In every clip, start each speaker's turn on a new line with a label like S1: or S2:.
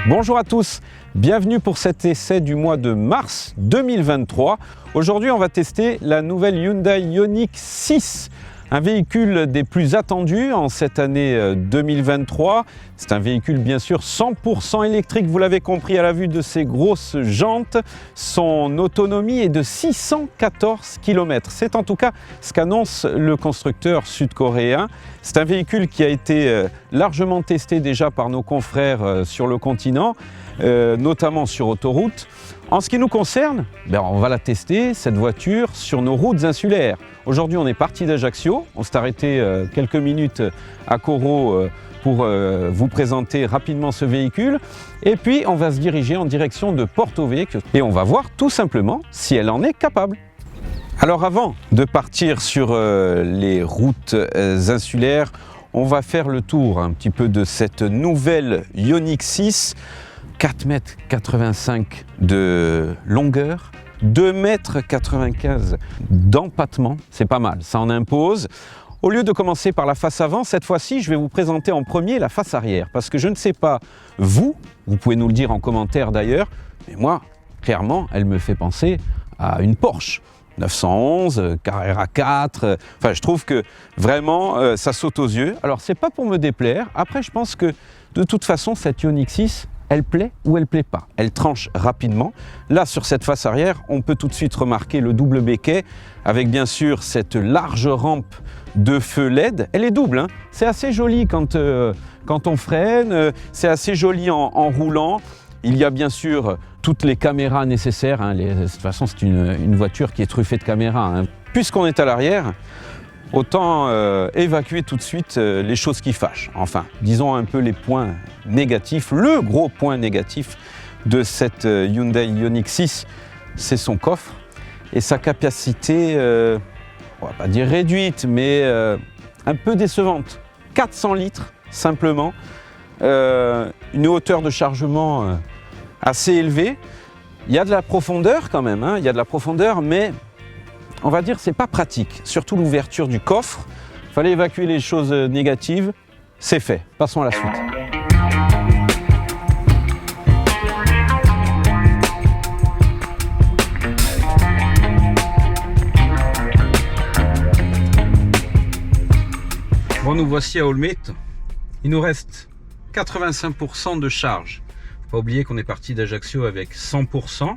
S1: Bonjour à tous, bienvenue pour cet essai du mois de mars 2023. Aujourd'hui, on va tester la nouvelle Hyundai Ioniq 6, un véhicule des plus attendus en cette année 2023. C'est un véhicule bien sûr 100% électrique, vous l'avez compris à la vue de ses grosses jantes. Son autonomie est de 614 km. C'est en tout cas ce qu'annonce le constructeur sud-coréen. C'est un véhicule qui a été largement testé déjà par nos confrères sur le continent, notamment sur autoroute. En ce qui nous concerne, on va la tester, cette voiture, sur nos routes insulaires. Aujourd'hui, on est parti d'Ajaccio, on s'est arrêté quelques minutes à Coro pour vous présenter rapidement ce véhicule. Et puis, on va se diriger en direction de Porto Vecchio et on va voir tout simplement si elle en est capable. Alors avant de partir sur les routes insulaires, on va faire le tour un petit peu de cette nouvelle Ioniq 6. 4,85 m de longueur, 2,95 m d'empattement, c'est pas mal, ça en impose. Au lieu de commencer par la face avant, cette fois-ci, je vais vous présenter en premier la face arrière, parce que je ne sais pas, vous pouvez nous le dire en commentaire d'ailleurs, mais moi, clairement, elle me fait penser à une Porsche 911, Carrera 4, enfin je trouve que vraiment ça saute aux yeux. Alors c'est pas pour me déplaire, après je pense que de toute façon cette Ioniq 6, elle plaît ou elle plaît pas. Elle tranche rapidement. Là, sur cette face arrière, on peut tout de suite remarquer le double béquet avec bien sûr cette large rampe de feu LED. Elle est double, hein. C'est assez joli quand on freine, c'est assez joli en roulant. Il y a bien sûr toutes les caméras nécessaires, hein. De toute façon, c'est une voiture qui est truffée de caméras, hein. Puisqu'on est à l'arrière, autant évacuer tout de suite les choses qui fâchent. Enfin, disons un peu les points négatifs. Le gros point négatif de cette Hyundai Ioniq 6, c'est son coffre et sa capacité, on va pas dire réduite, mais un peu décevante. 400 litres simplement, une hauteur de chargement assez élevée. Il y a de la profondeur quand même, hein. Il y a de la profondeur, mais on va dire c'est pas pratique, surtout l'ouverture du coffre. Il fallait évacuer les choses négatives, c'est fait. Passons à la suite. Bon, nous voici à Olmet. Il nous reste 85% de charge. Faut pas oublier qu'on est parti d'Ajaccio avec 100%.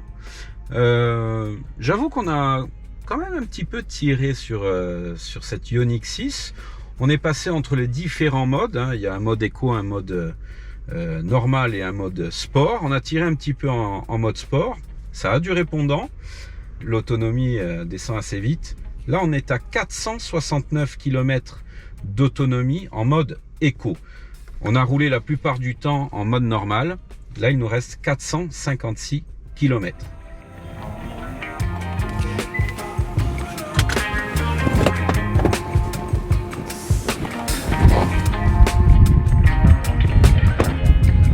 S1: J'avoue qu'on a quand même un petit peu tiré sur cette Ioniq 6. On est passé entre les différents modes, hein. Il y a un mode éco, un mode normal et un mode sport. On a tiré un petit peu en mode sport. Ça a du répondant. L'autonomie descend assez vite. Là, on est à 469 km d'autonomie en mode éco. On a roulé la plupart du temps en mode normal. Là, il nous reste 456 km.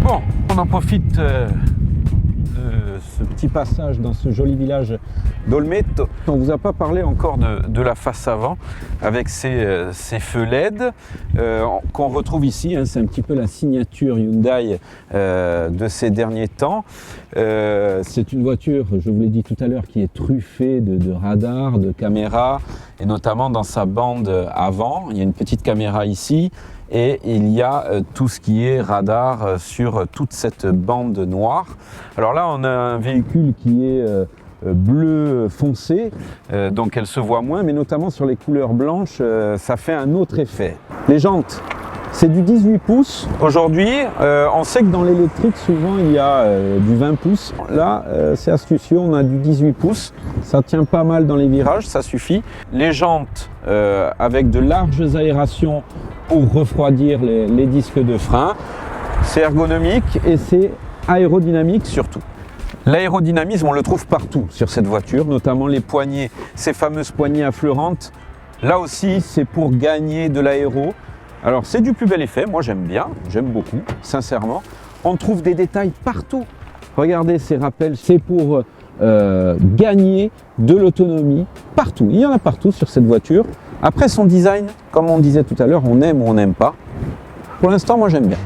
S1: Bon, on en profite de ce petit passage dans ce joli village d'Olmet. On ne vous a pas parlé encore de la face avant avec ces feux LED qu'on retrouve ici, hein. C'est un petit peu la signature Hyundai de ces derniers temps. C'est une voiture, je vous l'ai dit tout à l'heure, qui est truffée de radars, de caméras, et notamment dans sa bande avant. Il y a une petite caméra ici. Et il y a tout ce qui est radar sur toute cette bande noire. Alors là, on a un véhicule qui est bleu foncé, donc elle se voit moins, mais notamment sur les couleurs blanches, ça fait un autre effet. Les jantes, c'est du 18 pouces. Aujourd'hui, on sait que dans l'électrique, souvent, il y a du 20 pouces. Là, c'est astucieux, on a du 18 pouces. Ça tient pas mal dans les virages, ça suffit. Les jantes avec de larges aérations pour refroidir les disques de frein. C'est ergonomique et c'est aérodynamique surtout. L'aérodynamisme, on le trouve partout sur cette voiture, notamment les poignées, ces fameuses poignées affleurantes. Là aussi, c'est pour gagner de l'aéro. Alors, c'est du plus bel effet, moi j'aime bien, j'aime beaucoup, sincèrement. On trouve des détails partout. Regardez ces rappels, c'est pour gagner de l'autonomie partout. Il y en a partout sur cette voiture. Après, son design, comme on disait tout à l'heure, on aime ou on n'aime pas. Pour l'instant, moi j'aime bien.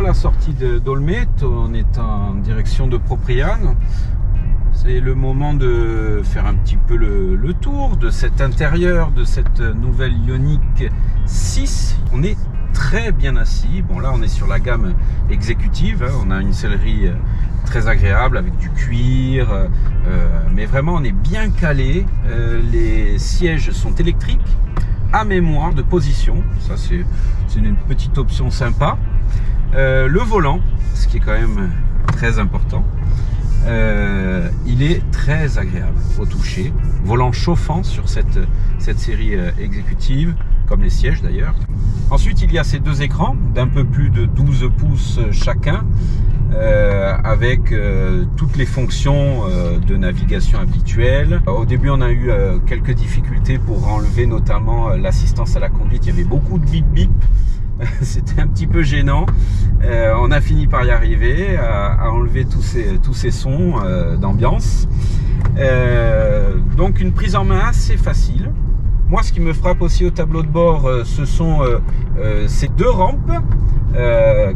S1: la sortie d'Olmet, on est en direction de Propriane. C'est le moment de faire un petit peu le tour de cet intérieur, de cette nouvelle Ioniq 6. On est très bien assis. Bon, là on est sur la gamme exécutive, hein. On a une sellerie très agréable avec du cuir, mais vraiment on est bien calé. Les sièges sont électriques à mémoire de position, ça c'est une petite option sympa. Le volant, ce qui est quand même très important, il est très agréable au toucher, volant chauffant sur cette série exécutive, comme les sièges d'ailleurs. Ensuite il y a ces deux écrans d'un peu plus de 12 pouces chacun, avec toutes les fonctions de navigation habituelles. Au début on a eu quelques difficultés pour enlever notamment l'assistance à la conduite, il y avait beaucoup de bip bip. C'était un petit peu gênant. On a fini par y arriver à enlever tous ces sons d'ambiance. Donc une prise en main assez facile. Moi, ce qui me frappe aussi au tableau de bord, ce sont ces deux rampes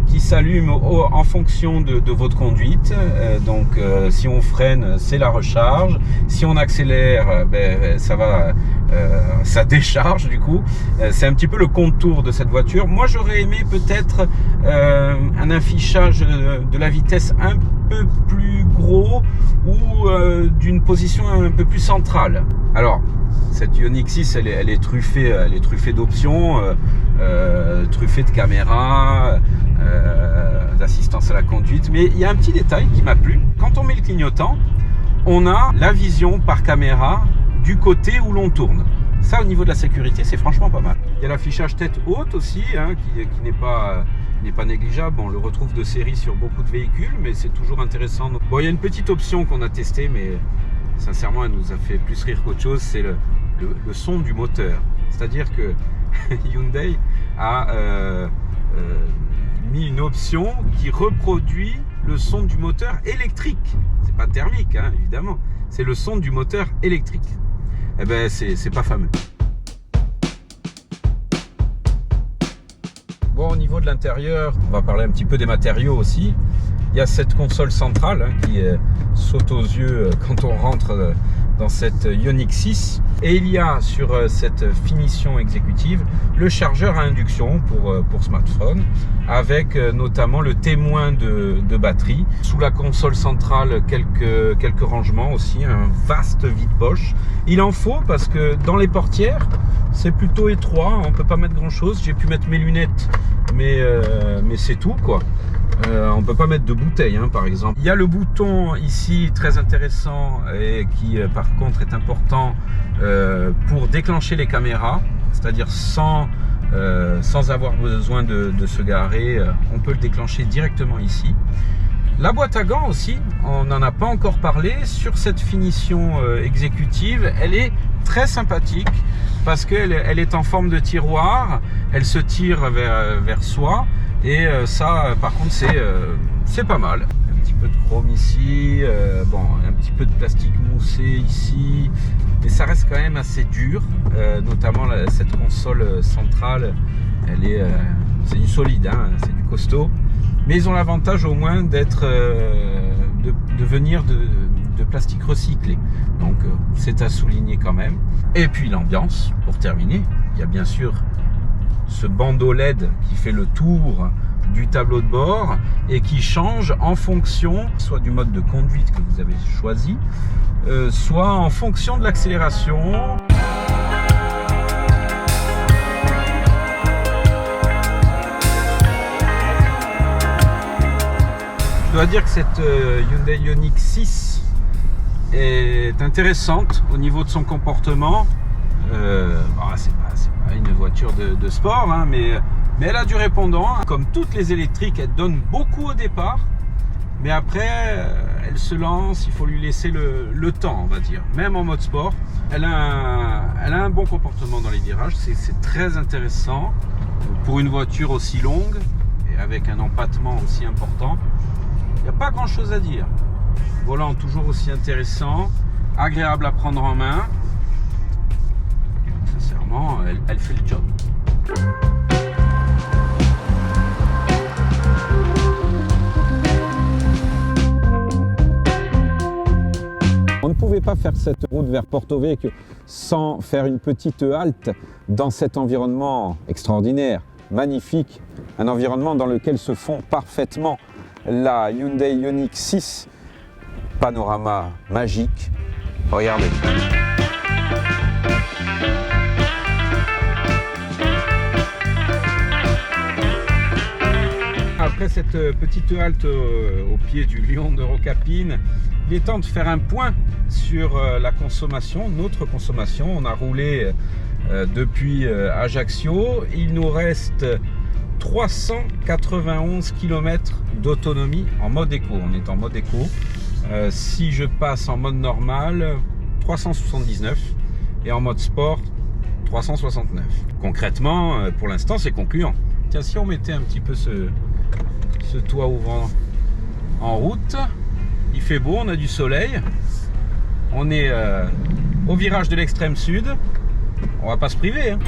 S1: qui s'allument en fonction de votre conduite. Donc si on freine, c'est la recharge. Si on accélère, ça décharge du coup. C'est un petit peu le contour de cette voiture. Moi j'aurais aimé peut-être un affichage de la vitesse un peu plus gros ou d'une position un peu plus centrale. Alors cette Ioniq 6 elle est truffée d'options, truffée de caméras, d'assistance à la conduite, mais il y a un petit détail qui m'a plu. Quand on met le clignotant, on a la vision par caméra du côté où l'on tourne. Ça, au niveau de la sécurité, c'est franchement pas mal. Il y a l'affichage tête haute aussi, hein, qui n'est pas négligeable. On le retrouve de série sur beaucoup de véhicules, mais c'est toujours intéressant. Bon, il y a une petite option qu'on a testée, mais sincèrement, elle nous a fait plus rire qu'autre chose, c'est le son du moteur. C'est-à-dire que Hyundai a mis une option qui reproduit le son du moteur électrique. C'est pas thermique, hein, évidemment. C'est le son du moteur électrique. Eh ben, c'est pas fameux. Bon, au niveau de l'intérieur, on va parler un petit peu des matériaux aussi. Il y a cette console centrale, hein, qui saute aux yeux quand on rentre dans cette Ioniq 6. Et il y a sur cette finition exécutive le chargeur à induction pour smartphone, avec notamment le témoin de batterie. Sous la console centrale, quelques rangements aussi, un vaste vide-poche. Il en faut parce que dans les portières, c'est plutôt étroit, on ne peut pas mettre grand chose. J'ai pu mettre mes lunettes, mais c'est tout quoi. On ne peut pas mettre de bouteille, hein, par exemple. Il y a le bouton ici très intéressant et qui par contre est important pour déclencher les caméras, c'est-à-dire sans avoir besoin de se garer, on peut le déclencher directement ici. La boîte à gants aussi, on n'en a pas encore parlé. Sur cette finition exécutive, elle est très sympathique parce qu'elle est en forme de tiroir, elle se tire vers soi. Et ça, par contre, c'est pas mal. Un petit peu de chrome ici, bon, un petit peu de plastique moussé ici, mais ça reste quand même assez dur. Notamment cette console centrale, c'est du solide, hein, c'est du costaud. Mais ils ont l'avantage au moins d'être, de venir de plastique recyclé. Donc c'est à souligner quand même. Et puis l'ambiance, pour terminer, il y a bien sûr ce bandeau LED qui fait le tour du tableau de bord et qui change en fonction soit du mode de conduite que vous avez choisi, soit en fonction de l'accélération. Je dois dire que cette Hyundai Ioniq 6 est intéressante au niveau de son comportement. C'est pas une voiture de sport, hein, mais elle a du répondant. Comme toutes les électriques, elle donne beaucoup au départ, mais après elle se lance, il faut lui laisser le temps, on va dire. Même en mode sport, elle a un bon comportement dans les virages, c'est très intéressant pour une voiture aussi longue et avec un empattement aussi important. Il n'y a pas grand chose à dire. Volant toujours aussi intéressant, agréable à prendre en main. Sincèrement, elle fait le job. pas faire cette route vers Porto Vecchio sans faire une petite halte dans cet environnement extraordinaire, magnifique, un environnement dans lequel se fond parfaitement la Hyundai Ioniq 6. Panorama magique, regardez. Après cette petite halte au pied du lion de Rocapine, il est temps de faire un point sur la consommation, notre consommation. On a roulé depuis Ajaccio, il nous reste 391 km d'autonomie en mode éco. On est en mode éco. Si je passe en mode normal, 379 et en mode sport, 369. Concrètement, pour l'instant, c'est concluant. Tiens, si on mettait un petit peu ce toit ouvrant en route, il fait beau, on a du soleil, on est au virage de l'extrême sud, on va pas se priver, hein.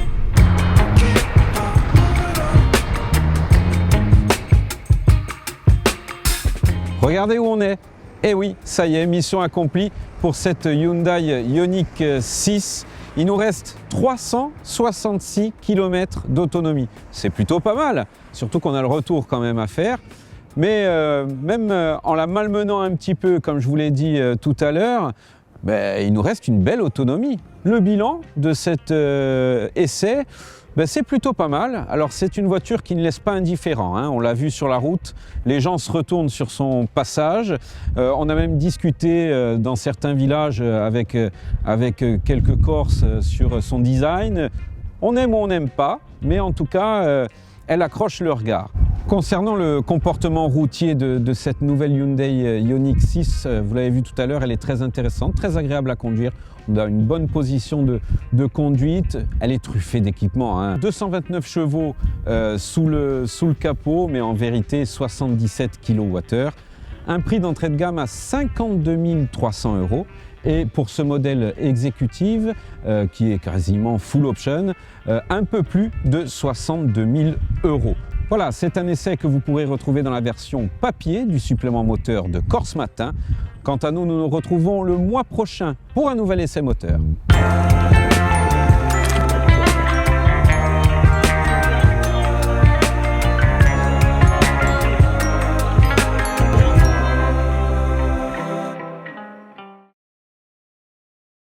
S1: Regardez où on est. Eh oui, ça y est, mission accomplie pour cette Hyundai Ioniq 6. Il nous reste 366 km d'autonomie. C'est plutôt pas mal, surtout qu'on a le retour quand même à faire. Mais même en la malmenant un petit peu, comme je vous l'ai dit tout à l'heure, il nous reste une belle autonomie. Le bilan de cet essai, c'est plutôt pas mal. Alors c'est une voiture qui ne laisse pas indifférent, hein. On l'a vu sur la route, les gens se retournent sur son passage. On a même discuté dans certains villages avec quelques Corses sur son design. On aime ou on n'aime pas, mais en tout cas, elle accroche le regard. Concernant le comportement routier de cette nouvelle Hyundai Ioniq 6, vous l'avez vu tout à l'heure, elle est très intéressante, très agréable à conduire. On a une bonne position de conduite, elle est truffée d'équipements, hein. 229 chevaux sous le capot, mais en vérité 77 kWh. Un prix d'entrée de gamme à 52 300 €. Et pour ce modèle exécutif, qui est quasiment full option, un peu plus de 62 000 €. Voilà, c'est un essai que vous pourrez retrouver dans la version papier du supplément moteur de Corse Matin. Quant à nous, nous nous retrouvons le mois prochain pour un nouvel essai moteur.